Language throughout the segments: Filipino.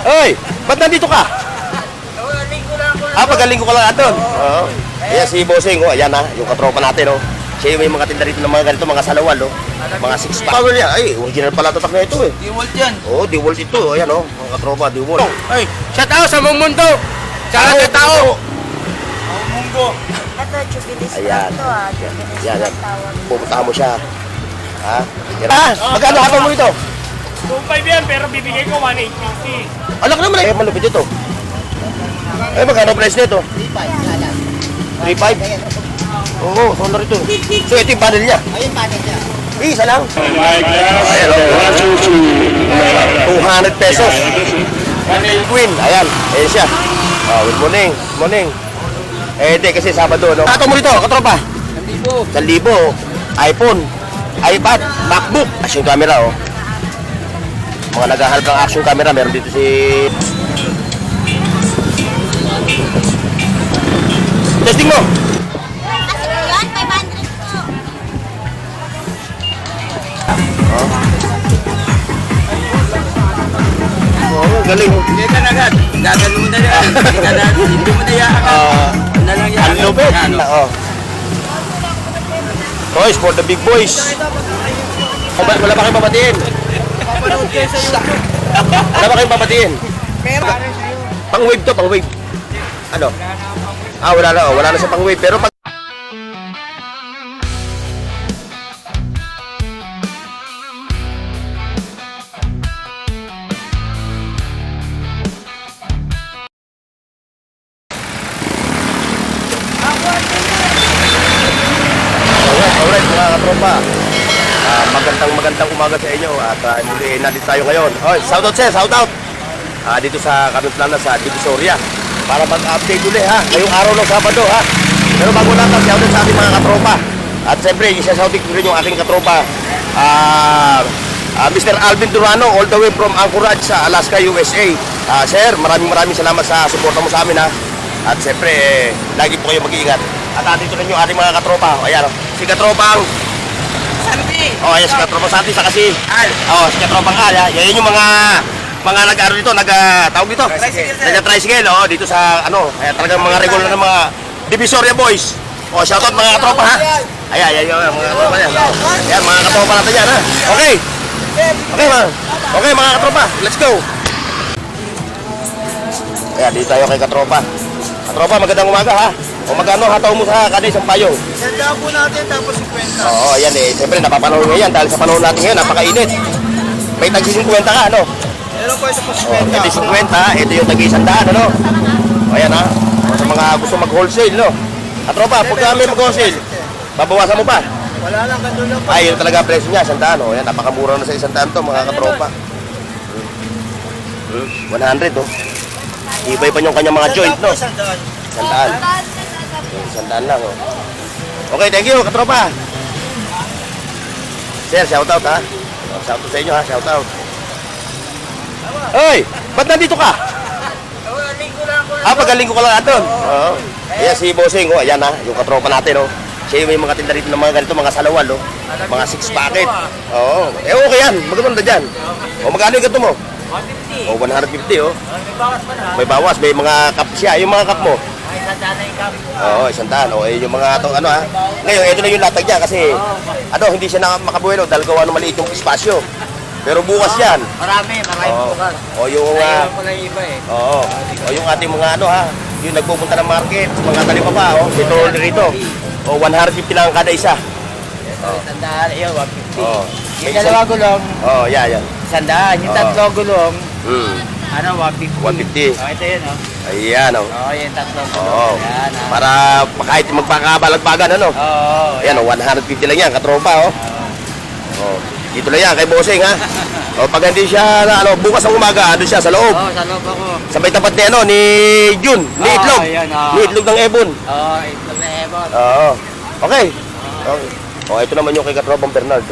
Hoy, ba't nandito ka? Pagaling ko lang aton. Oo. Ayan si Bossing, oh, ayan ha, yung katropa natin, oh. Siya yung may mga tinda rito ng mga ganito, mga salawal, oh. Mga 6-pack. Power niya, ay, original pala tatak na ito, eh. DeWalt yan. Oo, DeWalt ito, ayan, oh. Mga katropa, DeWalt. Ay, shout out sa mong mundo. Sa lahat ng tao. Munggo. Ito, Jubilis Ayan. ito Jubilis Yan, yan. tawag. Pupuntahan mo siya. Ha? Magkano hapon mo ito? 2.5 yan, pero bibigay ko 1.850. Alak naman, eh, malupit ito. Eh, magkano price nito? 3.5. Oo, solar ito. So, ito yung panel niya. Ayun, panel niya. Isa lang. Ayan, oh. 200 pesos. Queen, ayan. Ayan siya. Oh, good morning. Morning. Eh, di kasi Sabado, no? Ato mo rito, katropa. 1,000. iPhone, iPad, MacBook. Action camera, oh. Mga naghahanap ng action camera, meron dito si... Testing mo. Kasi yun, 500 po. Oh, galing. Hindi ka na agad. Gagano mo na yan. Hindi mo na yan. Ano na lang yan. Ang lupit. Oo. Toys for the big boys. Wala pa kayong babatiin. Wala pa kayong babatiin. Pang wave to, pang wave. Ano? Wala na. Wala na sa pang wave. Pero pag... Alright mga katropa, magandang umaga sa inyo at muli nandito tayo ngayon. Shoutout sir, shoutout! Dito sa Canutlan sa Divisoria para mag-update ulit ha, ngayong araw ng Sabado ha. Pero bago natin, shoutout sa ating mga katropa. At siyempre, isa-shoutout ko rin yung aking katropa, Mr. Alvin Durano, all the way from Anchorage sa Alaska, USA. Sir, maraming salamat sa suporta mo sa amin ha. At siyempre, lagi po kayo mag-iingat. At dito rin yung ating mga katropa. Ayan, si katropang Santi. ayan si katropang Santi sa kasi Al. si katropang Al. Yan yung mga nag-aro dito, tawag dito? Nag-tricycle, dito sa talagang mga regular na mga Divisoria boys. Shoutout mga katropa ha. Ayan, yung mga katropa yan. Ayan, mga katropa natin yan ha. Okay. Okay mga katropa, let's go. Ayan, dito tayo kay katropa. Katropa, magandang umaga ha. Magkano hataw mo sa kada isang payong? Sanda po natin tapos 50. Oo, ayan eh. Siyempre, napapanahon ngayon dahil sa panahon natin ngayon, napakainit. May tagi 50 ka, ano? Meron po ito po Ito 50, ito yung tagi 100, ano? Ayan ha. Sa mga gusto mag-wholesale, no? Katropa, pagka may mag-wholesale, babawasan mo pa. Wala lang, ganda lang po. Ay, yun talaga presyo niya, 100, no? Ayan, napakamura na sa 100 to, mga katropa. 100, oh. Ibay pa yung kanyang mga joint, no? 100. 100 lang, oh. Okay, thank you, katropa. Sir, shoutout ha. Shoutout sa inyo ha, shoutout. Hoy, ba't nandito ka? Pagaling ko lang aton. Oo. Ayan si Bossing, oh, ayan ha, yung katropa natin, oh. Siya yung may mga tinda rito ng mga ganito, mga salawal, oh. Mga 6-packet. Oo. Okay yan, maganda dyan. Magkano yung ganito mo? 150. 150, oh. May bawas pa na. May bawas, may mga cup siya. Yung mga cup mo? Ay, sanda na yung kami. Oo, 100. Yung mga ha. Ngayon, ito na yung latag niya kasi hindi siya na makabuelo dahil gawa ng maliit yung espasyo. Pero bukas yan. Marami bukas. Yung Ayaw ko lang yung iba eh. yung ating mga yung nagpupunta ng market, mga talipapa, si Tol rito. 150 lang kada isa. Sandaan, yun, 150. Yung May dalawa gulong, yan. sandaan. Yung tatlo gulong, 150. 150. Ito yun, Ayan, yung tatlo gulong. Yan, Para kahit magpakabalagbagan, Ayan, 150 lang yan, katropa, Dito lang yan, kay Bossing, ha? Pag hindi siya, bukas ng umaga, doon siya sa loob. Sa loob ako. Sa may tapat ni Jun, ni Itlog. Ayan, Ni Itlog ng Ebon. Itlog na Ebon. Okay. Ito naman yung kay Katropang Bernard.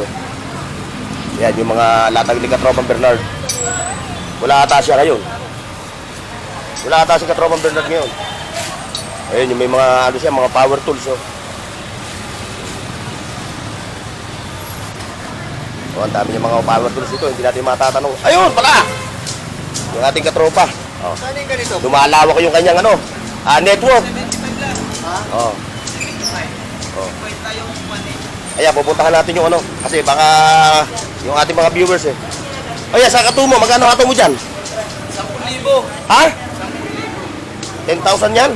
Yan, yung mga latag ni Katropang Bernard. Wala ata siya ngayon. Wala ata si Katropang Bernard ngayon. Ayun, yung may mga, mga power tools, ang dami yung mga power tools dito, hindi natin matatanong. Ayun, pala! Yung ating katropa. Oh. Lumalawak yung kanyang ano, network. Oh. Oh. Ayan, pupuntahan natin yung ano, kasi baka yung ating mga viewers eh. Ayan, sa katumo, magkano kato mo dyan? 10,000. Ha? 10,000 yan?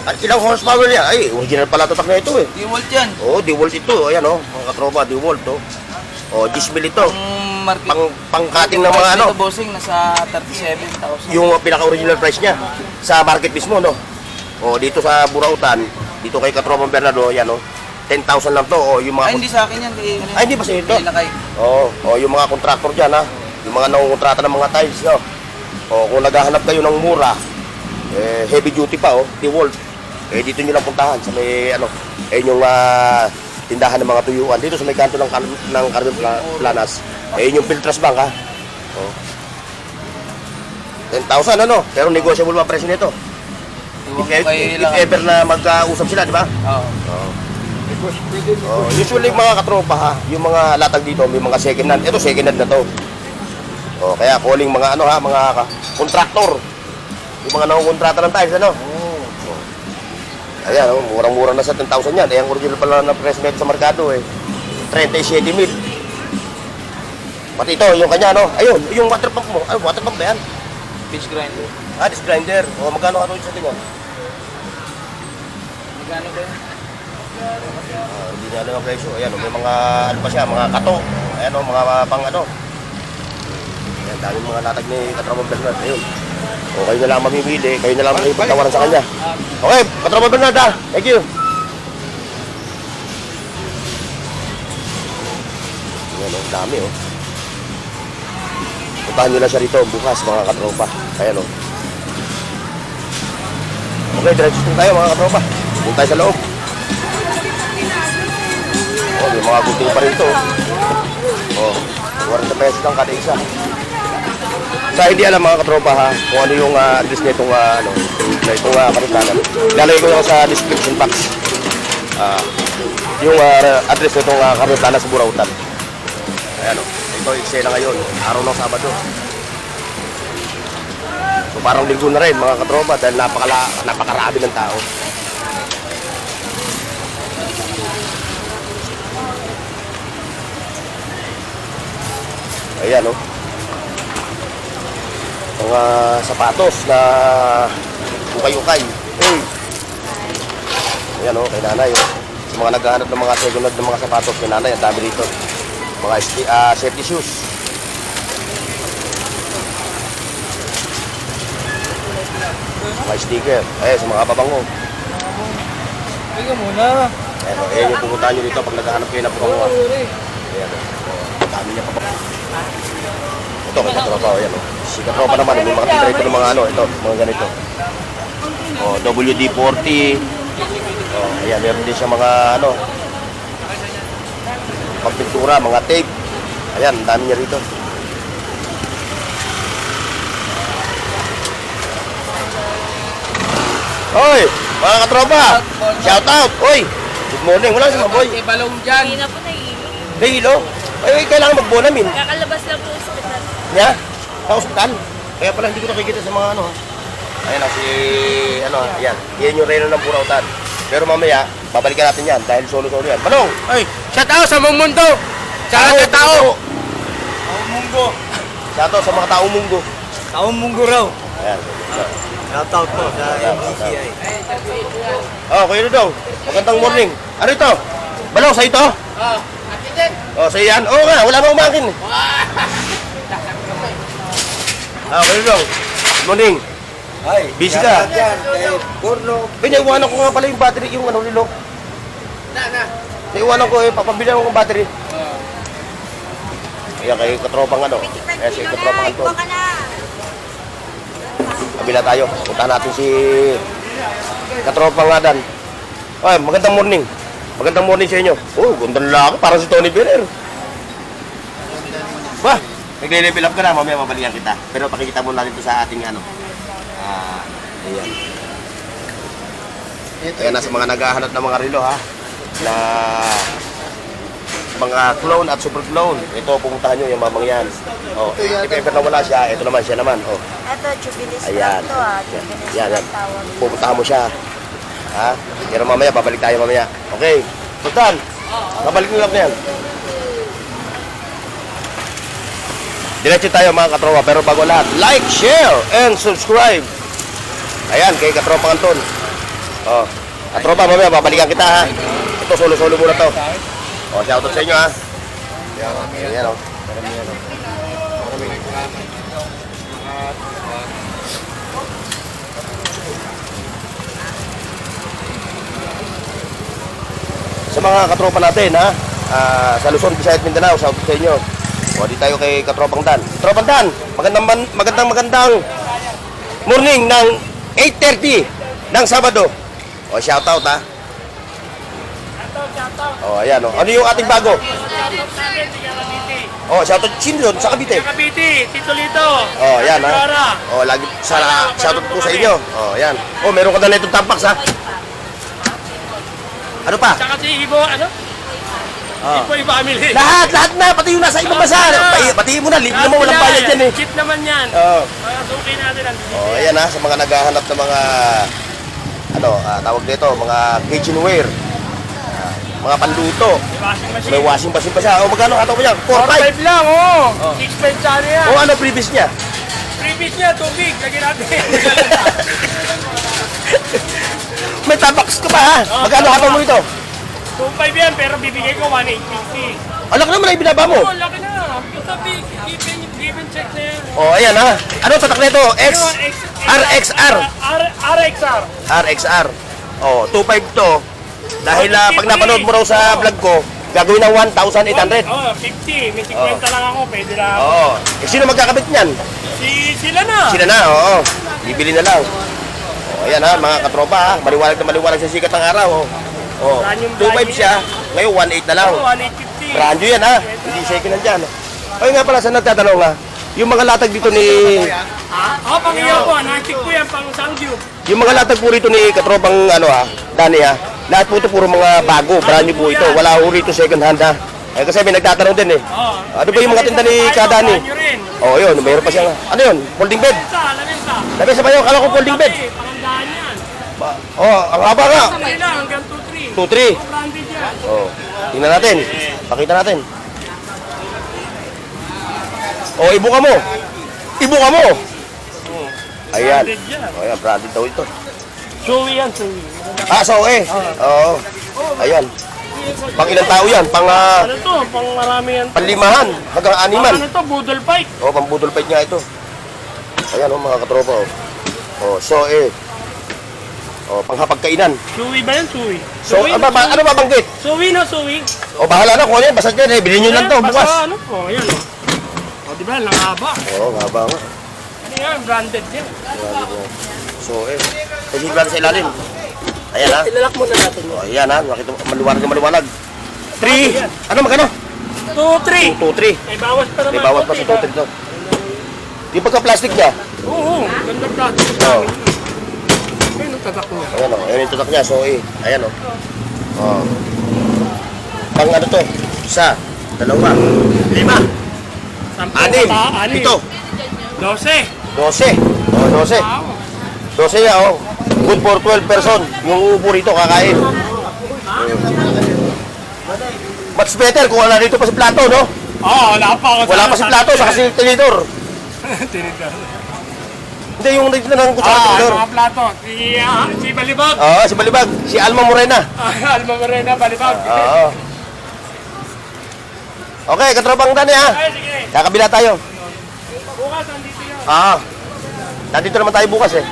At ilang horsepower yan? Ay, original pala tatak na ito eh. D-Volt yan. Oo, DeWalt ito. Ayan oh, mga katropa, DeWalt oh. Oh, 10 mil ito. Market. Pang-cutting ng mga ano. Ito, bossing, nasa 37,000. Yung pinaka-original price niya sa market mismo, no? O, dito sa Burautan, dito kay Katropang Bernardo, yan oh. 10,000 lang to. O, yung mga... Ay, hindi sa akin yan. Ay, hindi ba sa ito? Hindi na kay. Oo, yung mga contractor dyan, ha? Yung mga nangungontrata ng mga tiles, no? O, kung naghahanap kayo ng mura, heavy duty pa, oh, DeWalt. Dito nyo lang puntahan sa may, ano, yung tindahan ng mga tuyuan. Dito sa may kanto ng Carmen Planas. Yung Piltras Bank, ha? O. 10,000, ano? Pero negotiable pa presyo nito. If ever na magkausap sila, di ba? Oo. Usually mga katropa ha, yung mga latag dito may mga second hand. Ito second hand na to. Kaya calling mga ano ha, mga contractor. Yung mga nangungontrata ng tiles ano. Ayan, murang-mura na sa 10,000 yan. Ang original pala na presyo nito sa merkado 37,000. Pati ito, yung kanya no. Ayun, yung water pump mo. Ay, water pump ba yan? Pitch grinder. Disc grinder. Magkano ka sa tingin? Magkano ba yun? Hindi niya alam ang presyo. Ayan, may mga ano pa siya, mga kato. Ayan, mga pang ano. Ayan, daming mga latag ni Katropang Bernard. Ayun. Kayo na lang mamimili, kayo na lang makipagtawaran sa kanya. Okay, Katropang Bernard ha. Thank you. Ayan, ang dami oh. Puntahan nyo na siya rito bukas mga katropa. Ayan oh. Okay, diretso tayo mga katropa. Punta tayo sa loob. Oh, may mga gunting pa rito. Oh, 40 pesos lang kada isa. Sa hindi alam mga katropa ha, kung ano yung address nitong ano, na itong karutanan. Lalagay ko lang sa description box. Yung address nitong karutanan sa Burautan. Ayan oh. Ito eksena ngayon, araw ng Sabado. So parang linggo na rin mga katropa dahil napakarami ng tao. Ayan o. Mga sapatos na ukay-ukay. Ayan o, kay nanay o. Sa mga naghahanap ng mga second hand ng mga sapatos kay nanay, ang dami dito. Mga safety shoes. Mga sticker. Sa mga pabango. Tingnan muna. Ayan o, yung pumuntahan nyo dito pag naghahanap kayo ng pabango. Ayan o. Dami niya pa. Ito, may katropa o yan o. Si katropa naman, may mga titra ito ng mga ano, ito, mga ganito. WD-40. Ayan, meron din siya mga ano, pagpintura, mga tape. Ayan, dami niya rito. Hoy, mga katropa, shout out. Hoy, good morning. Wala si Maboy. May balong dyan. Hindi na po naiinom. Dahilo. Ay, kailangan magbonamin. Kakalabas lang po sa ospital. Niya? Sa ospital. Kaya pala hindi ko nakikita sa mga ano ha. Ayan na si, ano ha, ayan. Yan yung reyna ng Burautan. Pero mamaya, babalikan natin yan dahil solo-solo yan. Manong! Ay, shout out sa mong mundo. Sa lahat ng tao. Taong munggo. Shout out sa mga taong munggo. Taong munggo raw. Ayan. Shout out po sa MBCI. Kuya Dudong. Magandang morning. Ano ito? Balong, sa ito? Sa iyan? Oo nga, wala bang umakin. Kuya Dudong. Good morning. Ay, Busy ka? Porno. Naiwanan ko nga pala yung battery, yung ano nilo. Naiwanan ko papabilan ko ng battery. Ayan kay katropang ano. Si katropang Anton. Ka na. Kabila tayo. Puntahan natin si katropang Adan. Ay, magandang morning. Magandang morning sa inyo. Gandang lalaki. Parang si Tony Ferrer. Ba, nagle-level up ka na. Mamaya mabalikan kita. Pero pakikita mo natin ito sa ating ano. Ayan. Ayan na sa mga naghahanap ng mga relo ha. Na mga clone at super clone. Ito, pumuntahan nyo yung mamang yan. Oh, if ever na wala siya, ito naman siya naman. Oh, Ito, Jubilis ayan. lang to Jubilis Yan, yan. lang tawag. Pupuntahan mo siya. Ha? Pero mamaya, babalik tayo mamaya. Okay. Sultan, babalik nyo lang na yan. Diretso tayo mga katropa, pero bago lahat, like, share, and subscribe. Ayan, kay Katropa Anton. Oh, Katropa, mamaya, babalikan kita ha. Ito, solo-solo muna to. Oh, shoutout sa inyo ha. Ayan, oh. Sa mga katropa natin ha, sa Luzon, Visayas, Mindanao, shoutout sa inyo. O, di tayo kay Katropang Dan. Katropang Dan, magandang morning ng 8:30 ng Sabado. O, shoutout ha. O, ayan o. Ano yung ating bago? O, shoutout sino doon? Sa Cavite. Cavite, Tito Lito. O, ayan ha. O, lagi shoutout po sa inyo. O, ayan. O, meron ka na itong tampax ha. Ano pa? Tsaka si Ibo, ano? Ibo family. Lahat na, pati yung nasa ibang bansa. Pati mo na, libre mo, walang bayad yan eh. Cheap naman yan. Oo. Kaya suki natin ang Oh, ayan ha, sa mga naghahanap ng mga tawag dito, mga kitchenware. Mga panluto. washing machine. May washing machine pa siya. O magkano hataw mo niya? 4-5 4-5. lang, oh. 6-5 sa ano yan. O ano previous niya? Previous niya, tubig. Lagyan natin. May tabax ka pa ha? Magkano hataw mo ito? 2-5 yan, pero bibigay ko 1,850. Alak naman ay binaba mo. Oh, laki na. Sabi, give and check na yan. O ayan ha. Ano tatak nito? RXR. RXR. RXR. O, 2.5 to. Dahil pag napanood mo raw sa vlog ko, gagawin ng 1,800. Oh, 50. May 50 lang ako. Pwede na ako. Oo. Eh, sino magkakabit niyan? Sila na. Sila na, oo. Bibili na lang. O, ayan ha, mga katropa ha. Maliwanag na maliwanag sa sikat ng araw. Oh, 2.5 siya. Ngayon, 1.8 na lang. Oh, 1,850. Brand new yan ha. Hindi second hand dyan. Ay nga pala, sa nagtatanong ha. Yung mga latag dito ni... Oh, pang-iyaw ko. Natik ko yan. Pang-sangyup. Yung mga latag po rito ni Katropang Dani ha. Lahat po ito puro mga bago. Brand new po ito. Wala po rito second hand ha. Eh, kasi may nagtatanong din eh. Oh. Ano ba yung mga tinda ni Kadani? Brand new rin. Oh, yun. Mayroon pa siyang... Ano yun? Folding bed. Lamesa. Lamesa ba yun? Kala ko folding bed. Pangandaan yan. Oh, ang haba nga. Sabay lang. Hanggang 2-3. 2-3. Oh, branded yan. Oh, tingnan natin. Pakita natin. Oh, ibo ka mo. Ibo ka mo. Ayan. Branded yan. Oh, ayan, branded daw ito. Chewy yan, chewy. Ah, so Oo. Ayan. Pang ilang tao yan? Pang Ano to? Pang marami yan. panlimahan hanggang animan. Ano to? Boodle fight. Oh, pang budol fight nga ito. Ayan oh, mga katropa oh. Oh, so Oh, panghapagkainan. Chewy ba yan? Chewy. So, ano babanggit? Chewy no, chewy. Oh, bahala na kung ano yan. Basta dyan eh. Bilhin nyo lang to bukas. Basta ano po, yan o. O, di ba? Langaba. Oo, nga ba nga. Ano yan? Branded yan. So, Pagiglan sa ilalim. Ayan ha. Ilalak muna natin. Oh, ayan ha. Makita mo, maliwanag. 3. Ano magkano? 2-3. 2-3. May bawas pa naman. May bawat pa sa 2-3 to. Yung pagka-plastic niya. Oo, ganda plastic. Oo. Ayun, tatak mo. Ayan o. Ayan yung tutak niya. So, ayan o. Oh. Pang ano to? 1, 2, 5, 6, 7, 8, 12. 12. Oh, 12. 12 yan oh. Good for 12 person. Yung upo rito kakain. Much better kung wala dito pa si plato, no? Oo, wala pa ako. Wala pa si plato sa kasi tinidor. Tinidor. Hindi yung dito na ng kutsara tinidor. Mga plato. Si Balibag. Oo, si Balibag. Si Alma Morena. Alma Morena, Balibag. Oo. Okay, katrobang Dani ha. Ay, sige. Kakabila tayo. Bukas, nandito yun. Nandito naman tayo bukas eh.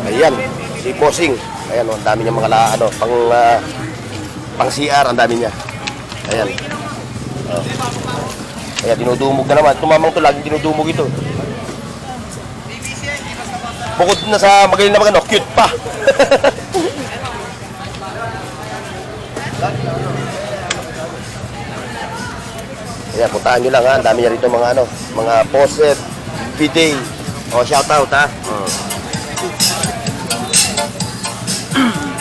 Ayan, si Posing. Ayan, ang dami niya mga pang CR, ang dami niya. Ayan. Ayan, dinudumog na naman. Tumamang to, laging dinudumog ito. Bukod na sa magaling na magano, cute pa. Ayan, puntahan nyo lang ha. Ang dami niya rito mga poset, bidet. O, shout out ha.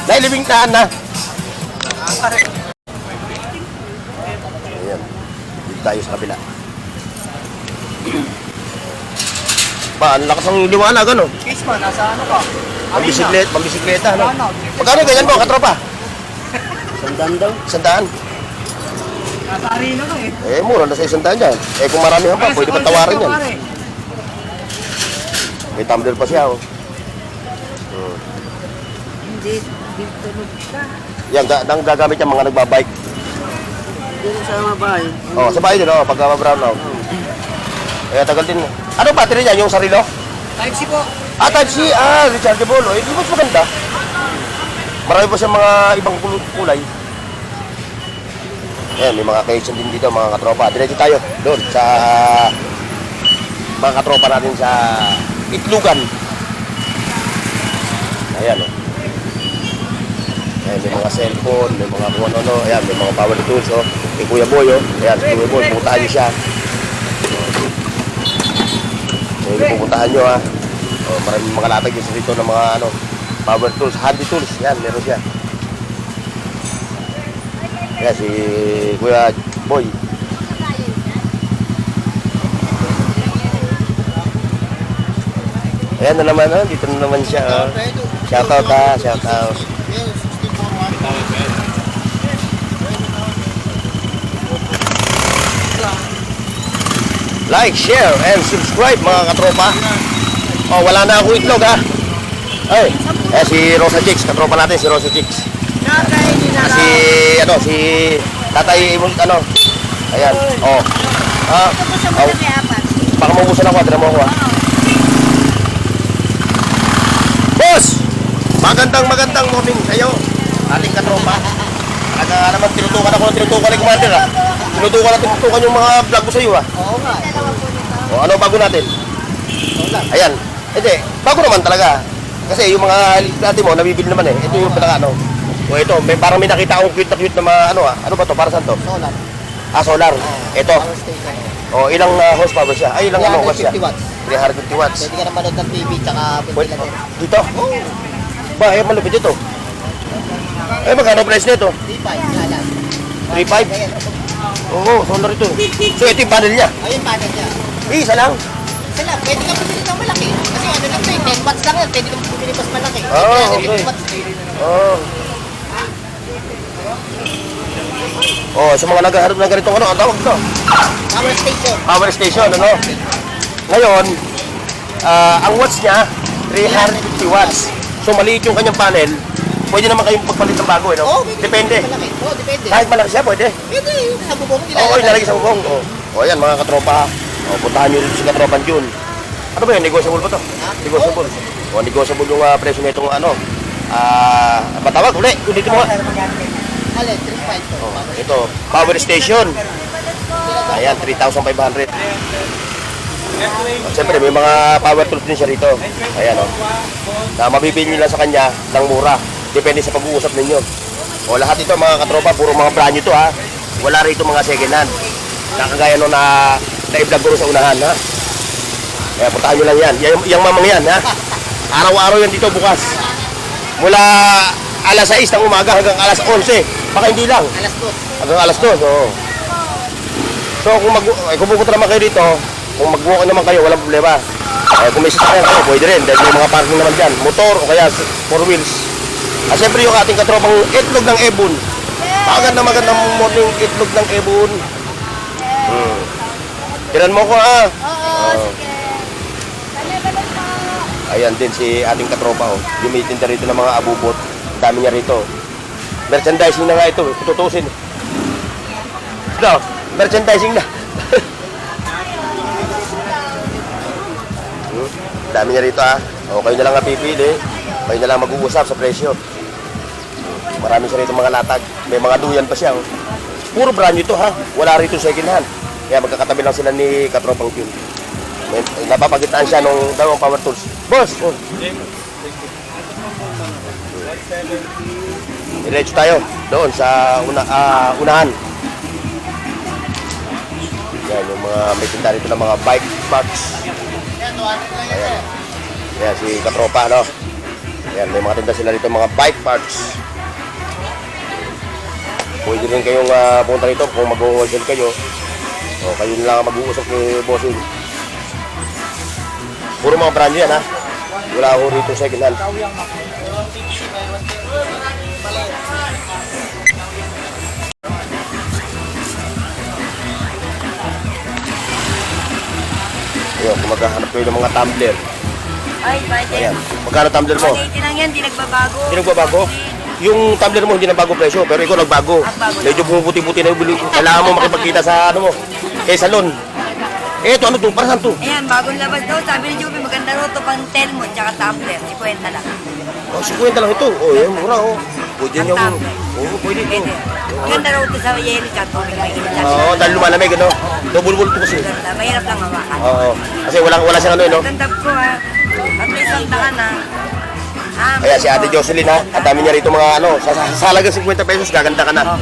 Nailibing taan na. Ayan. Dito tayo sa kabila. Ba, ang lakas ng liwanag, ano? Case man, nasa ano ka? Pambisikleta, ano? Magkano ganyan mo, katropa? Sandaan daw. 100. Nasa arena ka eh. Mura na sa 100 yan. Kung maramihan pa, pwede pa tawarin yan. May tumbler pa siya, oh. Hindi, tulog ka. Yan, ang gagamit yung mga nagbabike. Dito sa mga bahay. Oh, sa bahay din, oh, pagka brown out. Tagal din. Ano battery niya? Yung sarilo? Type C po. Type C. Rechargeable. Oh, di ba mas maganda? Marami pa siyang mga ibang kulay. Ayan, may mga kaisyon din dito, mga katropa. Diretso tayo doon sa mga katropa natin sa Itlugan. Ayan, oh. Ayan, may mga cellphone, may mga kung ano-ano. Ayan, may mga power tools, oh. Kay Kuya Boy, oh. Ayan, si Kuya Boy, puntahan niyo siya. Ayan, pupuntahan niyo, ha. Oh, maraming mga latag yung dito ng mga, ano, power tools, handy tools. Ayan, meron siya. Ayan, si Kuya Boy. Ayan na naman, oh. Dito na naman siya, oh. Shoutout, ha. Shoutout. Like, share, and subscribe, mga katropa. Oh, wala na ako itlog, ha. Ay, si Rosa Chicks, katropa natin, si Rosa Chicks. Si Tatay, ano. Ayan, oh. Baka mabusan ako, tira mo ako, ha. Boss! Magandang morning sa'yo, ating katropa. Naman, tinutukan ni Commander, ha. Tinutukan yung mga vlog ko sa'yo, ha. Oo nga. O, ano bago natin? Ayan. Hindi, bago naman talaga. Kasi yung mga dati mo, nabibili naman eh. Ito yung pinaka ano. O ito, parang may nakita akong cute na mga ano ah. Ano ba to? Para saan to? Solar. Solar. Ito. Power station. O, ilang horsepower siya? Ay, ilang ano watts siya? 350 watts. 350 watts. Pwede ka na manood ng TV tsaka Pwede. ventilator. Dito? Ba, malupit ito. Magkano price nito? 3.5. Lalas. 3.5? Oo, solar ito. So, ito yung panel niya. Ayun, panel niya. Isa lang. Isa lang, pwede ka bumili ng malaki. Kasi ano lang tayo, 10 watts lang yan. Pwede ka bumili mas malaki. Okay. 50 watts. Sa mga naghaharap na ganito, ano, ang tawag ito? Power station. Power station, ano? Ngayon, ang watts niya, 350 watts. So, maliit yung kanyang panel. Pwede naman kayong pagpalit ng bago, eh, no? Oo, pwede. Depende. Malaki. Oo, depende. Kahit malaki siya, pwede. Pwede, yung sa bubong Oo, ilalagay sa bubong. Ayan, mga katropa. Puntahan nyo si katropan Jun. Ano ba yun? Negotiable ba to? Negotiable. Negotiable yung presyo nitong ano. Matawag, uli. Dito mo. Alin, 3.5 to. Ito, power station. Ayan, 3,500. Siyempre, may mga power tools din siya rito. Ayan, o. Mabibili nyo lang sa kanya ng mura. Depende sa pag-uusap ninyo. Lahat ito, mga katropa, puro mga brand new to, ha. Wala rito mga second hand. Nakagaya nung na-vlog ko sa unahan, ha. Kaya puntahan nyo lang yan. Yung mamang yan, ha. Araw-araw yan dito bukas. Mula alas 6 ng umaga hanggang alas 11. Baka hindi lang. Alas 2. Hanggang alas 2. So kung pupunta naman kayo dito, kung mag-walk naman kayo, walang problema. Kung may sasakyan kayo, pwede rin. Dahil may mga parking naman dyan. Motor o kaya 4 wheels. Siyempre yung ating katropang itlog ng Ebon. Magandang morning itlog ng Ebon. Tiran mo ko, ha. Oo, sige. Ayan din si ating katropa, oh. Gumitinda rito ng mga abubot. Dami niya rito. Merchandising na nga ito, tutusin. Ito, merchandising na. Dami niya rito, ha. Kayo na lang ang pipili. Kayo na lang mag-uusap sa presyo. Marami siya rito mga latag. May mga duyan pa siya, oh. Puro brand new to, ha. Wala rito second hand. Kaya magkakatabi lang sila ni Katropang Jun. Napapagitaan siya nung dalawang power tools. Boss! Diretso tayo doon sa unahan. Yan, yung mga may tinda rito ng mga bike parts. Ayan. Ayan, si Katropa, no? Ayan, may mga tinda sila rito mga bike parts. Pwede rin kayong punta rito kung mag-wholesale kayo. O, kayo lang ang mag-uusap kay bossing. Puro mga brand yan ha. Wala ako rito second hand. Ayun, kung maghahanap kayo ng mga tumbler. Ay, pwede. Ayan. Magkano tumbler mo? 180 lang yan, di nagbabago. Hindi nagbabago? Yung tumbler mo hindi nagbago presyo, pero ikaw nagbago. Nagbago. Medyo bumubuti-buti na yung bili. Kailangan mo makipagkita sa ano mo. Salon. Ito, ano to? Para saan to? Ayan, bagong labas daw. Sabi ni Juby, maganda raw ito pang Telmo, tsaka tumbler. 50 lang. Oh, 50 lang ito. Oh, yan, mura oh. Pwede Ang yung... tumbler. Oo, pwede ito. Pwede. Maganda raw ito sa yelo, tsaka tubig na init. Oo, dahil lumalamig, ano? Double to kasi. Maganda. Mahirap lang hawakan. Oo. Kasi wala siyang ano, no? Magandang ko ha. At may isang daan ha. Kaya si Ate Jocelyn ha, ang dami niya rito mga ano, sa halagang 50 pesos, gaganda ka na.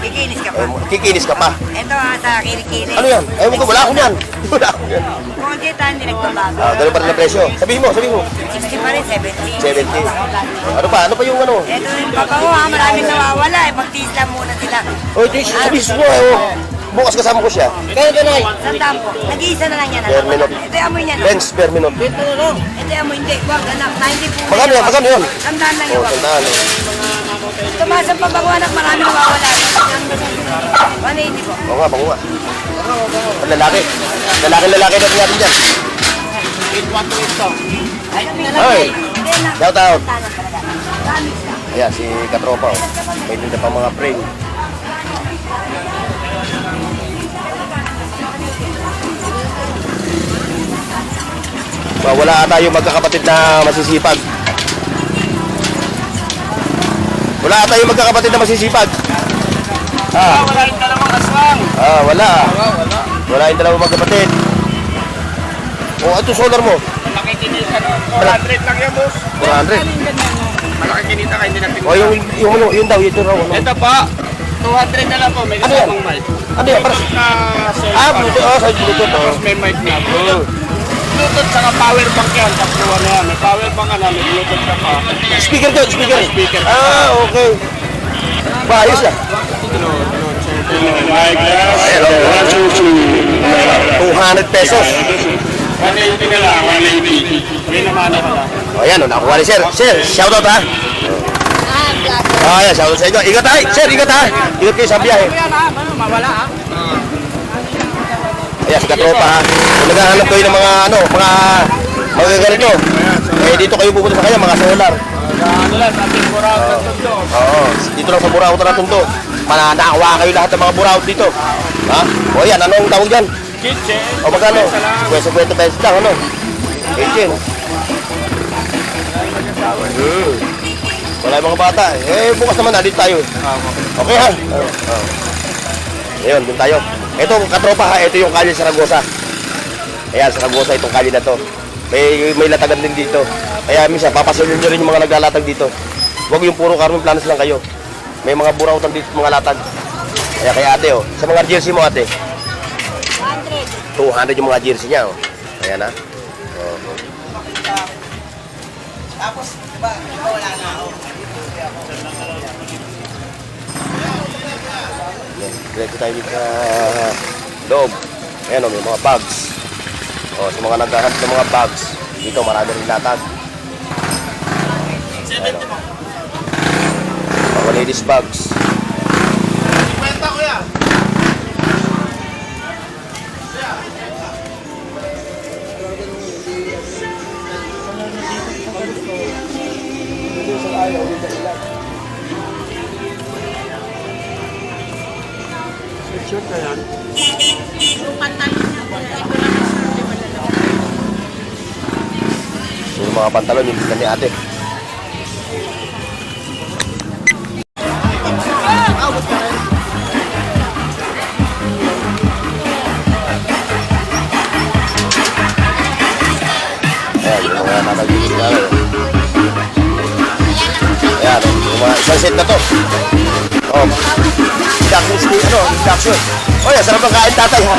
Kikinis ka pa. Kikinis ka pa. Ito ha, sa kilikili. Ano yan? Ewan ko, wala akong yan. Wala akong yan. Kung kita, hindi nagbabago. Ganun pa rin ang presyo. Sabihin mo. 60 pa rin, 70. 70. Ano pa yung ano? Ito yung pabango ha, maraming nawawala eh. Magtiis lang muna sila. Oy, sabihin mo bukas kasama ko siya. Kaya ganay. Sandaan po. Nag-iisa na lang yan. Per minute. Ito yung amoy niya. No? Benz per minute. Ito yung amoy, hindi. Wag, anak. 90 po. Magkano yan? Magkano yan? Sandaan lang Oh, yung wag. tandaan. Tumaas ang pabango anak, maraming nawawala. 180 po. Oo nga, bango nga. Lalaki. Lalaki natin natin dyan. Hoy. Shout out. Ayan, si Katropa. May tinda pa mga frame. Wala tayo magkakapatid na masisipag. Wala tayo magkakapatid na masisipag. Wala yung dalawang aswang. Wala. Wala yung dalawang magkapatid. Ito solar mo. Malaki kinita no? 400 lang yan, boss. 400. Malaki kinita kayo hindi natin. Yung daw, ito raw. Ano? Ito pa, 200 na lang po. May Ano yan? kasamang mic. Ano yan? Para... Bluetooth na cellphone. Sa Bluetooth. Tapos may mic na. Bluetooth saka power bank yan. Tatlo na yan. May power bank ka na, may Bluetooth ka pa. Speaker doon, speaker. Speaker. Okay. Ayos na. Ayan, 200 pesos. 180 na lang, 180. May naman na pala. Ayan, nakuha ni Sir. Sir, shoutout ha. Ayan, shoutout sa inyo. Ingat ha. Sir, ingat ha. Ingat kayo sa biyahe. Mawala ha. Ayan, si Katropa ha. Kung naghahanap kayo ng mga mga ganito, dito kayo pupunta sa kanya, mga solar. Ano lang, ating buraw ng tundo. Oo, dito lang sa Burao na Tondo. Nakakuha kayo lahat ng mga Burao dito. Ha? O yan, anong tawag dyan? Kitchen. O magkano? Isa lang. 50 pesos lang, ano? 18. Wala yung mga bata. Bukas naman, nandito tayo. Okay ha? Ayun, dun tayo. Ito, Katropa ha, ito yung kalye Saragosa. Ayan, Saragosa itong kalye na to. May latagan din dito. Kaya minsan, papasilin nyo rin yung mga naglalatag dito. Huwag yung puro Carmen Planas lang kayo. May mga burautan dito, mga latag. Kaya ate, sa mga jersey mo ate. 200 yung mga jersey niya, Ayan ha. Tapos, diba, wala na ako. Diretso tayo dito sa loob. Ayan may mga bags. Sa mga naghahanap ng mga bags. Dito marami rin latag. Ayan mga ladies bags. 50 kuya. Shoot na yan. Yung mga pantalon yung kita ni ate. Ayan, yung mga natagigil na rin. Ayan, yung mga isang set na to. Induction. Sarap ng kain tatay ha.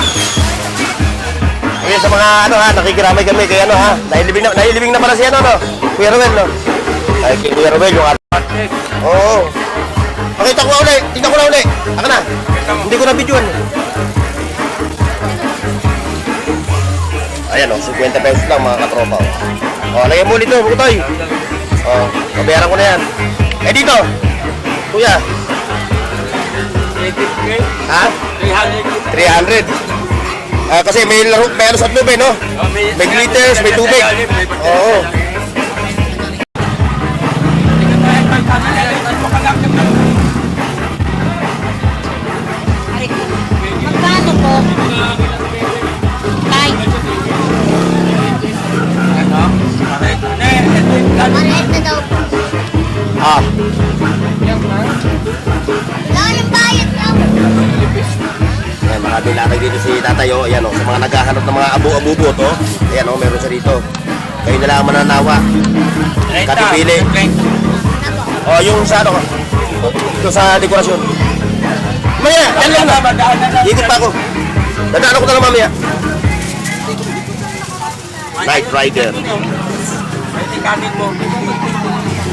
Kaya sa mga nakikiramay kami kay nahilibing na pala si Kuya Ruel, Kuya Ruel yung ate. Oo. Pakita ko na uli. Tingnan ko na uli. Aka na. Hindi ko na videoan. Ayan o, 50 pesos lang mga katropa. O, lagyan mo ulit ito, Bukotoy. O, pabayaran ko na yan. Eh dito, kuya. 80K? Ha? 300. 300. Kasi may laro, may ano sa tubig, no? May glitters, may tubig. Oo. Magkano po? Tay. Maliit na daw po. Ah, Wala yung bayad daw. ayan, marami latag dito si tatay, o. Ayan, o, sa mga naghahanap ng mga abu-abubot, o. Ayan, o, meron siya dito. Kayo na lang mananawa. Katipili. O, yung sa ano, ito sa dekorasyon. Maya, yan lang na. Ikot pa ako. Dadaan ko na lang mamaya. Night Rider.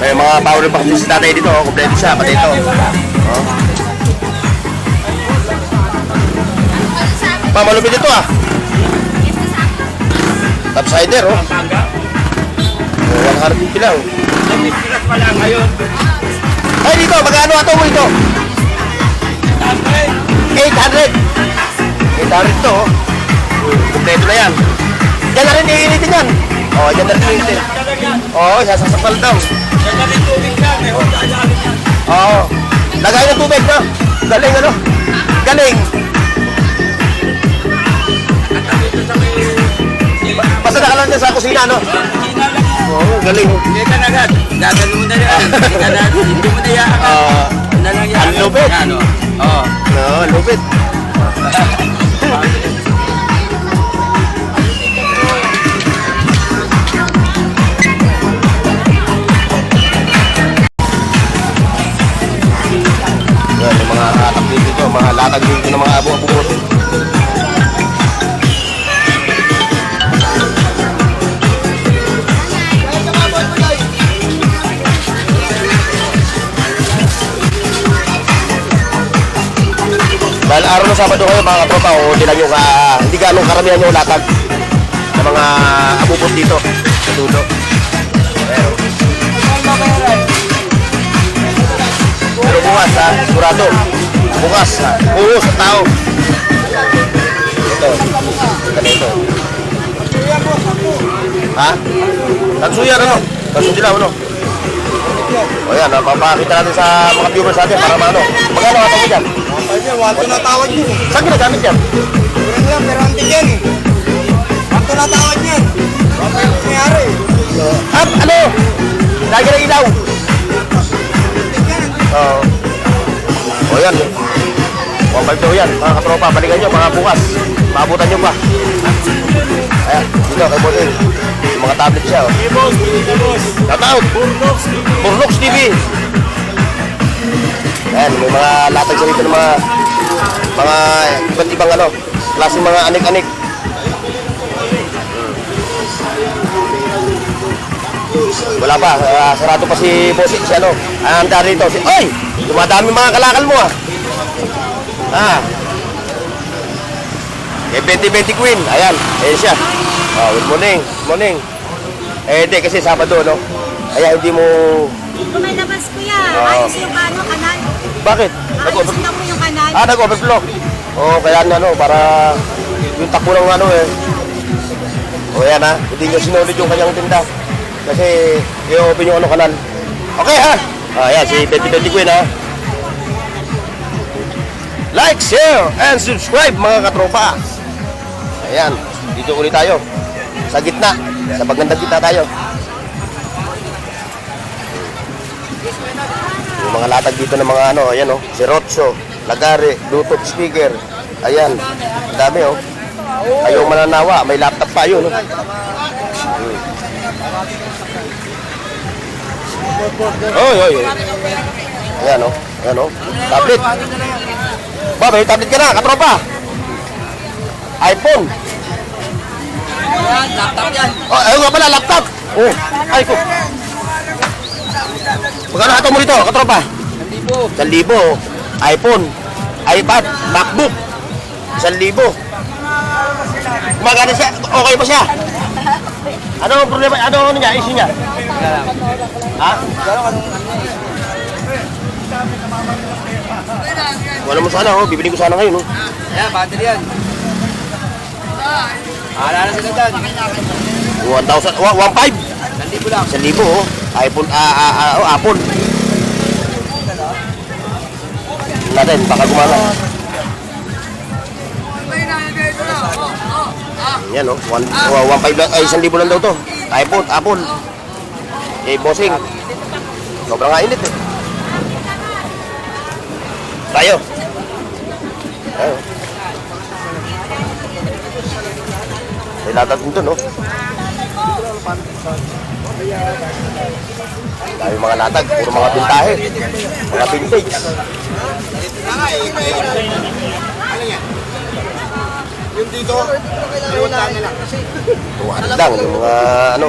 May mga power pa kasi si tatay dito, oh. Kompleto siya, pati ito. Oh. Malupit ito, ah. Topsider, oh. 150 lang. Ay, dito, magkano ato mo ito? 800. 800 to, oh. Kompleto na yan. Diyan na rin iinitin yan. Oh, diyan na rin iinitin. Oo, sasasakal daw. Oo. Lagay ng tubig, no? Galing, ano? Galing. Basta nakalang niya sa kusina, no? Oo, galing. Hindi ka na agad. Gagano mo na yan. Hindi ka na, hindi mo na yan. Ano lang yan? Ang lupit. Ano? Oo. Oo, lupit. Yan, yung mga latag dito, mga latag dito ng mga abo-abo. Dahil araw ng Sabado kayo mga katropa, o hindi lang yung hindi ganong karamihan yung latag ng mga abubot dito sa dulo. Pero bukas, ha, sigurado. Bukas, ha, buhos sa tao. Ito, ganito. Ha? Tansuyan, ano? Tansuyan, ano? O yan, papakita natin sa mga viewers natin para maano. Magkano ato mo dyan? Wato na tawad yun. Saan ginagamit yan? Kurang lang, pero antik yan eh. Wato na tawad yan. Wato yung nangyari. Ano? Lagi ng ilaw. Oo. O yan. 1.5 daw yan. Mga katropa, balikan nyo mga bukas. Maabutan nyo pa. Ayan, dito kay Bossing. Yung mga tablet siya. Shoutout! Burnox TV. Ayan, may mga latag sa dito ng mga iba't ibang ano, klase mga anik-anik. Wala pa, sarado pa si Bossing, si ano, ang dari rito. Oy! Dumadami mga kalakal mo, ah. Ah. Eh, 20-20 Queen, ayan, ayan siya. Oh, good morning, good morning. Eh, di, kasi Sabado, no? Kaya hindi mo... Dito may labas kuya. Oo. Ayos yung ano, kanal. Bakit? Ayos na po yung kanal. Nag-overflow. Oo, kaya ano, para yung takbo ng ano eh. O yan ha, hindi nyo sinulid yung kanyang tinda. Kasi i-open yung ano kanal. Okay ha? Ayan, si 20-20 Queen ha. Like, share, and subscribe mga katropa. Ayan, dito ulit tayo. Sa gitna, sa magandang gitna tayo. Yung mga latag dito ng mga ano, ayan o, Sirotso, Lagare, Bluetooth speaker. Ayan, ang dami o. Ayaw mananawa, may laptop pa yun. Oy, oy, oy. Ayan o, ayan o. Tablet. Ba, may tablet ka na, katropa. iPhone. Laptop yan. Oh, ayun nga pala, laptop. Oh, ay ko. Magkano ato mo dito, katropa? 1,000. 1,000. iPhone, iPad, MacBook. 1,000. Magkano siya? Okay pa siya? Ano ang problema? Ano niya? Issue niya? Ha? Wala mo sana, oh. Bibili ko sana ngayon, oh. Yan, battery yan. Ala na sila dyan. 1,000, 1,500. 1,000 lang. 1,000, oh. iPhone, Apple. Natin, baka gumana. Yan, oh. 1,500 lang, ay 1,000 lang daw to. iPhone, Apple. Eh, bossing. Sobrang init, eh. Tayo. Tayo. May latag dito, no? Dahil mga latag, puro mga bintahe. Mga vintage. Yung dito, 200 na lang. 200 lang, yung mga ano.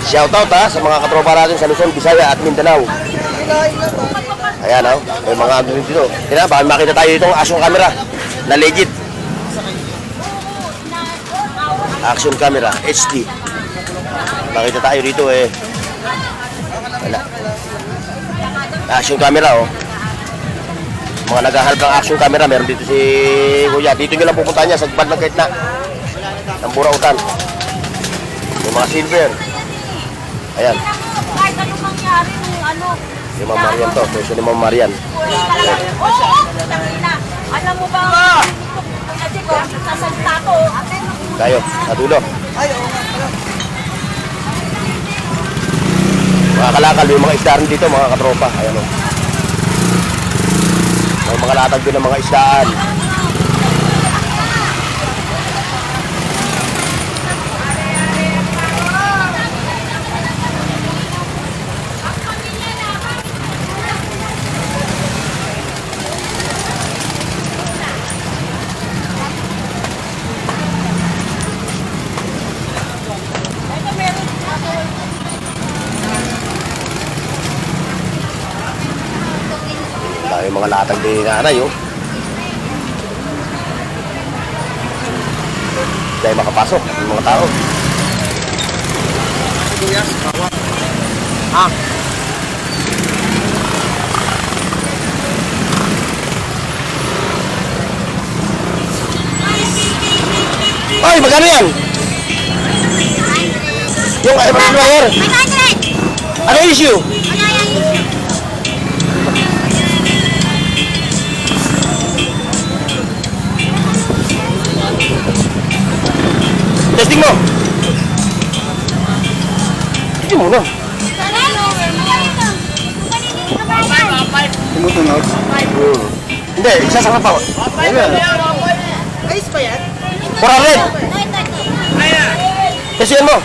Shoutout ha sa mga katropa natin sa Luzon, Visaya at Mindanao. Ayan ha, may mga ano rin dito. Kaya baka makita tayo dito ng action camera na legit. Action camera, HD. Makita tayo dito eh. Wala. Action camera oh. Mga naghahalap ng action camera, meron dito si Kuya. Dito nyo lang pupunta niya sa band ng kahit na ng Burautan. May mga silver. Ayan. Kahit anong mangyari nung ano. Si Ma'am Marian to. Presyo ni Ma'am Marian. Oo, tangina. Alam mo ba, kasi ko, sasalita ko. Tayo, sa dulo. Mga kalakal, may mga isdaan dito, mga katropa. Ayan o. May mga latag din ng mga isdaan. Dahil mga latag din nanay oh. Dahil makapasok yung mga tao. Ah. Ay, magkano yan? Yung wire. 500! Ano issue? Wala yan issue. Testing mo. Testing mo na. Tumutunog. Hindi, isa sa kapaw. Ayos pa yan? 400. Testing mo.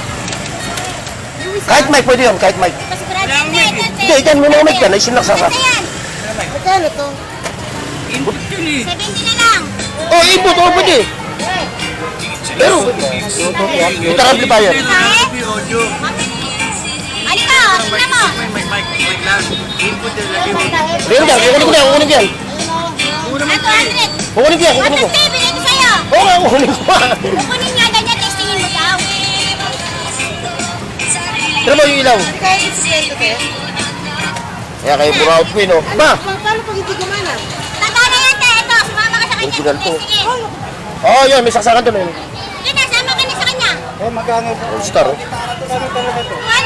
Kahit mic pwede yun, kahit mic. Hindi, ikan mo na mic ka, naisin lang sa sa. Magkano to? 70 na lang. Oh, input, oh, pwede. Pero, guitar amplifier. Halika, tingnan mo. Meron dyan, kukunin ko na, kukunin ko yan. 200. Kukunin ko yan, kukunin ko. 150, binigay ko sa'yo. Oo nga, kukunin ko. Kukunin nga, ganyan, testingin mo daw. Tira mo yung ilaw. Kaya kayo buraut ko yun, oh. Ma! Paano pag hindi gumana? Tanda na yan, te. Ito, sumama ka sa kanya. Original to. Testingin. Oh, yun, may saksakan doon, eh. Yun na, sama ka na sa kanya. All star, oh. Ano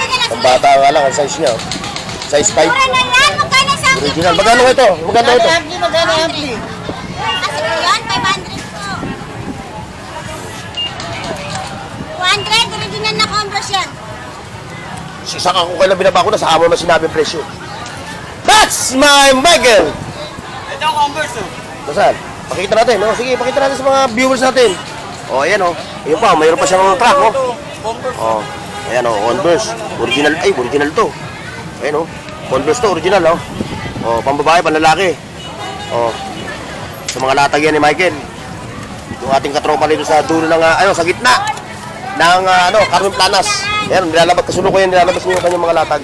ka na Ang bata nga lang, ang size niya, oh. Size 5. Mura na yan, magkano sa akin? Original. Magkano ito? Magkano ito? Magkano ampli? Kasi po yun, 500 po. 200, original na Converse yan. Saka kung kailan binaba ko na, saka mo na sinabi presyo. That's my Michael! Ito ang Converse oh. Nasaan? Pakita natin, no? Sige, pakita natin sa mga viewers natin. Oh, ayan, oh. Ayun pa, mayroon pa siyang track, oh. Oh, ayan, oh, Converse. Original, ay, original to. Ayan, oh. Converse to, original, oh. Oh, pambabae, panlalaki. Oh. Sa mga latag yan ni Michael. Yung ating katropa nito sa dulo ng, sa gitna. ng Carmen Planas. Ayan, nilalabas, kasulukuyan, nilalabas niyo yung kanyang mga latag.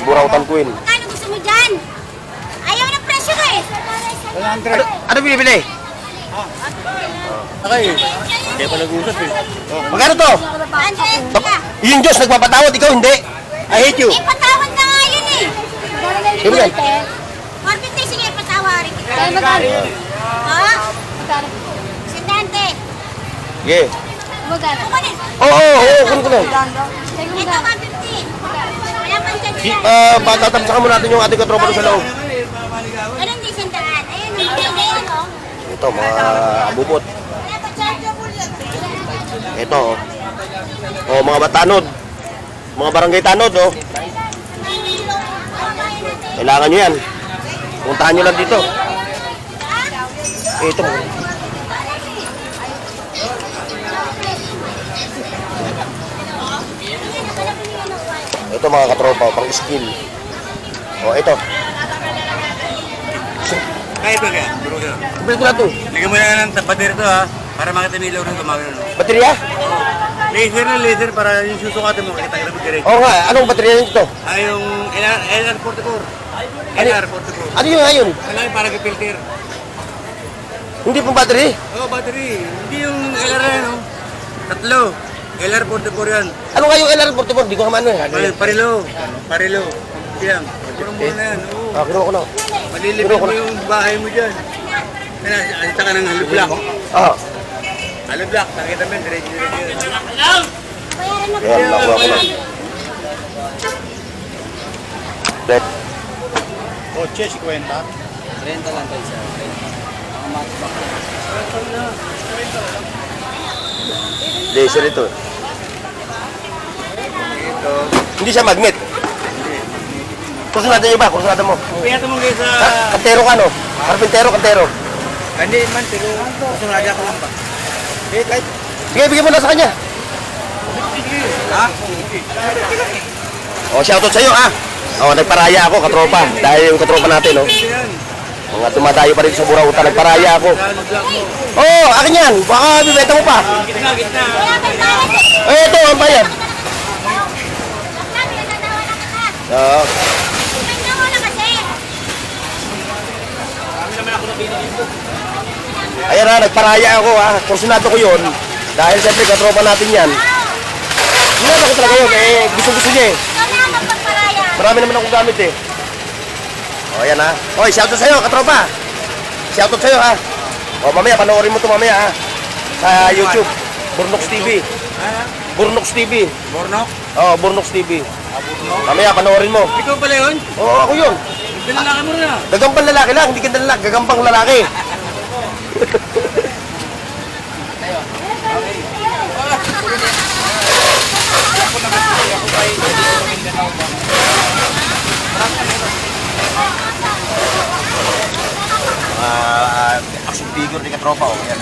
Burautan Queen. Magkano gusto mo dyan? Ayaw ng presyo ko eh. Ano binibili? Hindi pa nag-usap eh. Magkano to? 100 Yung Diyos nagpapatawad, ikaw hindi. I hate you. Eh, patawad na nga yun eh. Sino yan? 450, sige, patawarin kita. Kaya magkano? Ha? Sindante. Sige. Magkano? Kukunin. Oo, kunin ko na. Ito, 150. Wala pang dyan. Tatamsakan mo natin yung ating katropa doon sa loob. Ano hindi sindaan? Ayun, hindi yan oh. Ito, mga abubot. Wala pa chargeable yan. Ito, mga batanod. Mga barangay tanod, Kailangan nyo yan. Puntahan nyo lang dito. Ito mo. Ito mga katropa, pang skill. Ito. Kaya ito kaya, bro ka. Kumpil ko na ito. Lagyan mo na ng bater ito ha, para makita nila ng gumagano. Baterya? Laser na laser para yung susukatin mo, kita kita direct. Oo nga, anong baterya nito? Ay, yung LR44. LR44. Ano yung ngayon? Wala yung parang filter. Hindi pang battery? Oo, battery. Hindi yung LR na no? Tatlo. LR44 yan. Ano nga yung LR44? Di ko naman Parilo. Parilo. Siyam. Puro mo na yan. Oo. Kinuha ko na. Malilipin mo yung bahay mo dyan. Alita ka ng hollow block. Hollow block. Nakita mo yun. Diretso. Ayan, nakuha ko na. Red. Kotse, 50. Renta lang tayo sa Laser ito. Hindi siya magnet. Kurso natin yung iba, kurso natin mo. Piyata mo kayo sa... Kantero ka, no? Karpintero, kantero. Hindi man, pero gusto mo lagi ako lang ba? Kahit... Sige, bigyan mo na sa kanya. Ha? Shoutout sa'yo, ha? Nagparaya ako, katropa. Dahil yung katropa natin, no? Yan. Mga dumadayo pa rin sa Burautan, nagparaya ako. Sa hollow block mo. Akin yan. Baka bibenta mo pa. Gitna, gitna. Wala pang bayad eh. Ito, ang bayad. Bakla, pinagdadawa na ka. Oo. Tingnan mo na kasi. Ayan na, nagparaya ako, ha? Kursunado ko yun. Dahil siyempre, katropa natin yan. Ginagawa ko talaga yun, gusto-gusto niya, Ikaw na ang magpagparaya. Marami naman akong gamit, ayan, ha? Shoutout sa'yo, katropa. Shoutout sa'yo, ha? Mamaya, panoorin mo ito mamaya, ha? Sa YouTube. Burnox TV. Burnox TV. Bornok? Burnox TV. Mamaya, panoorin mo. Ikaw pala yun? Ako yun. Pinalaki mo na. Gagampang lalaki lang, hindi ganda lalaki. Gagampang lalaki. Action figure ni katropa, Yan.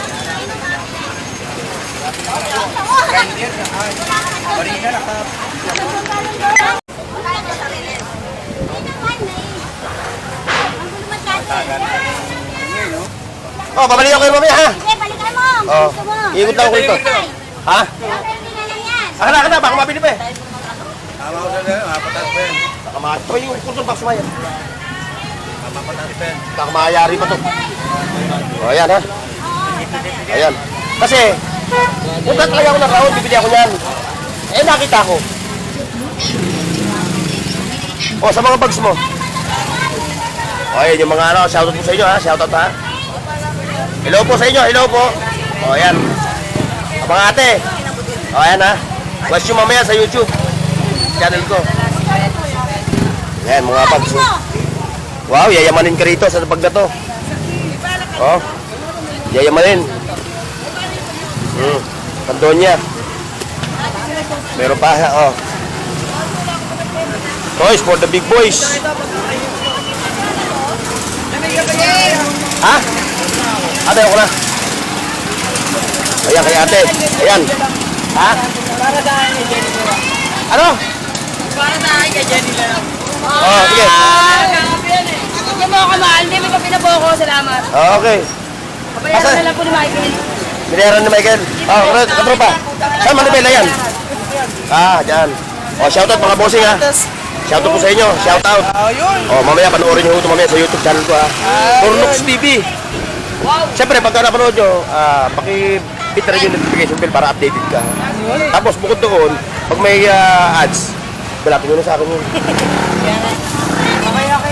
Babalik ako kayo mamaya, ha? Sige, balikan mo. Gusto mo. Ikot lang ako dito. Ha? Tingnan lang yan. Akin na, baka mabili pa, Tama ko sa mapatas pa yan. Baka ma... yung kurso box mo yan. Mapatas pa yan. Baka mayayari pa to. Ayan, ha? Ayan. Kasi, punta talaga ako ng raon, bibili ako niyan. Nakita ko. Sa mga bags mo. Ayan, yung mga shoutout po sa inyo, ha? Shoutout, ha? Hello po sa inyo, hello po. Ayan. Mga ate. Ayan, ha? Watch nyo mamaya sa YouTube. Channel ko. Ayan, mga bags. Wow, yayamanin ka rito sa bag na to. Yayamanin. Pandonya. Meron pa, Toys for the big boys. Ha? Ate, ako na. Ayan, kay ate. Ayan. Ha? Ano? Para sa akin kay Jenny lang. Sige. Hindi mo ako mahal, hindi mo ka pinaboko, salamat. Okay. Pabayaran na lang po ni Michael. Binayaran ni Michael. Oh, katropa. Saan Manibela yan? Ah, dyan. Oh, shoutout mga bossing ha. Shoutout po sa inyo. Shoutout. Oh, mamaya panoorin nyo ito mamaya sa YouTube channel ko ha. Pornox TV. Siyempre, pagka napanood nyo, paki-hit rin yung notification bell para updated ka. Tapos, bukod doon, pag may ads, balapin nyo na sa akin yun.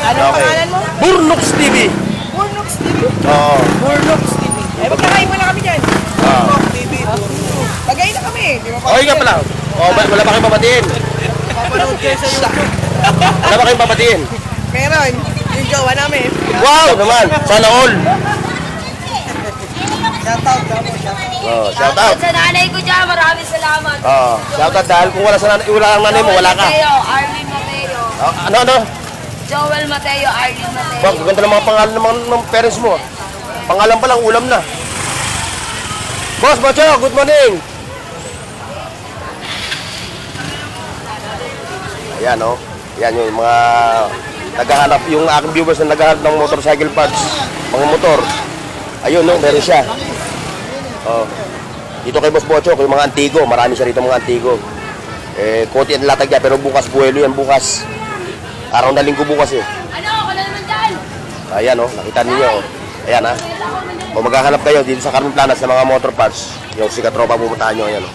Anong pangalan mo? Burnox TV. Burnox TV. Oo. Burnox TV. Eh, magkakain mo na kami dyan. Ah. TV. Tagay na kami. Di ba? Okay nga pala. Oh, wala ba kayong papatiin? Papanood kayo sa YouTube. Wala ba kayong papatiin? Meron. Yung jowa namin. Wow naman. Sana all. Shoutout daw mo. Shoutout. Oh, shoutout. Sa nanay ko dyan, maraming salamat. Oh, shoutout dahil kung wala ang nanay mo, wala ka. Mateo, Arlene Mateo. Oh, ano? Joel Mateo, Arlene Mateo. Bang, ganda ng mga pangalan ng parents mo. Pangalan pa lang, ulam na. Boss Bocho, good morning. Ayan oh. Yan yung mga naghahanap, yung aking viewers na naghahanap ng motorcycle parts, mga motor. Ayun no, meron siya. Oh. Dito kay Boss Bocho, yung mga antigo, marami siya rito mga antigo. Konti ang latag niya, pero bukas buwelo yan bukas. Araw na linggo bukas eh. Ano? Wala naman dyan. Ayan oh, nakita niyo oh. Ayan ha. O maghahanap kayo dito sa Carmen Planas ng mga motor parts. Yung si Katropa pumuntahan nyo, ayan oh.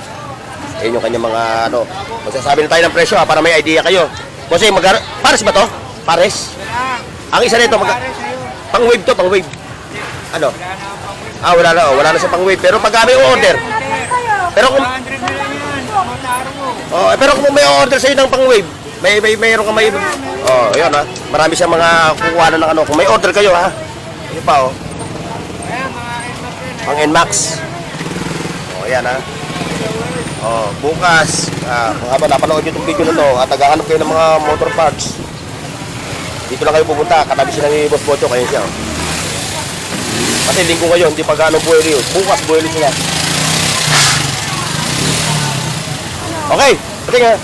Ayan yung kanyang mga ano. Magsasabi na tayo ng presyo ha, para may idea kayo. Kasi pares ba to? Pares? Ang isa nito, pang wave to, pang wave. Ano? Ah, wala na, oh. Wala na sa pang wave. Pero pag may order. Pero kung pero kung may order sa'yo ng pang wave, mayroon ka may oh, ayun ha. Marami siyang mga kukuha na ng ano. Kung may order kayo ha. Ayun pa oh. Pang NMAX. Oh, ayan ha. Oh, bukas, kung habang napanood nyo itong video na to at naghahanap kayo ng mga motor parts, dito lang kayo pupunta, katabi sila ni Boss Bocho, kayo siya. Kasi linggo ngayon, hindi pa gaano buweli yun. Bukas buweli sila. Okay, pati nga.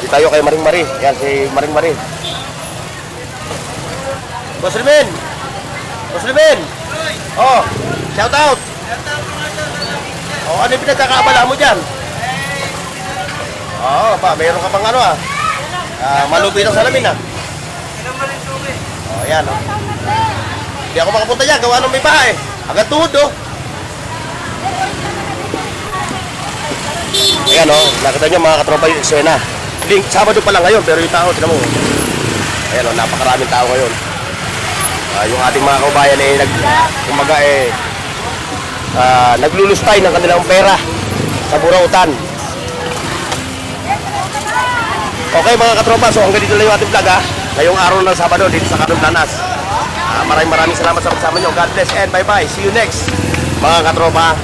Dito tayo kay Maring Marie. Yan, si Maring Marie. Boss Ruben! Boss Ruben! Oh, shout out! Oh, ano yung pinagkakaabala mo dyan? Oo, pa, mayroon ka pang ano malubi ng salamin Oh, yan oh. Hindi ako makapunta dyan, gawa ng may bahay. Agad tuhod oh. Ayan oh, nakita nyo mga katropa yung eksena. Sabado pa lang ngayon, pero yung tao, tinan mo. Ayan oh, napakaraming tao ngayon. Yung ating mga kaubayan naglulustay ng kanilang pera sa burautan. Okay mga katropa, so hanggang dito lang yung ating vlog ngayong araw ng Sabado dito sa Carmen Planas. Maraming salamat sa pagsama nyo. God bless and bye bye. See you next mga katropa.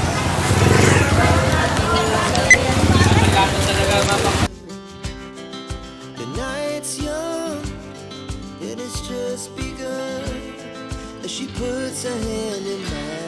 The night's young, it has just begun. As she puts her hand in mine.